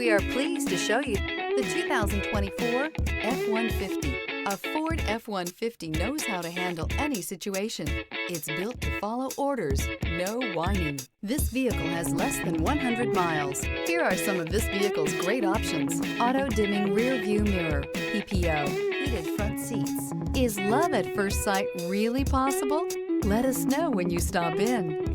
We are pleased to show you the 2024 F-150. A Ford F-150 knows how to handle any situation. It's built to follow orders, no whining. This vehicle has less than 100 miles. Here are some of this vehicle's great options: auto-dimming rear-view mirror, PPO, heated front seats. Is love at first sight really possible? Let us know when you stop in.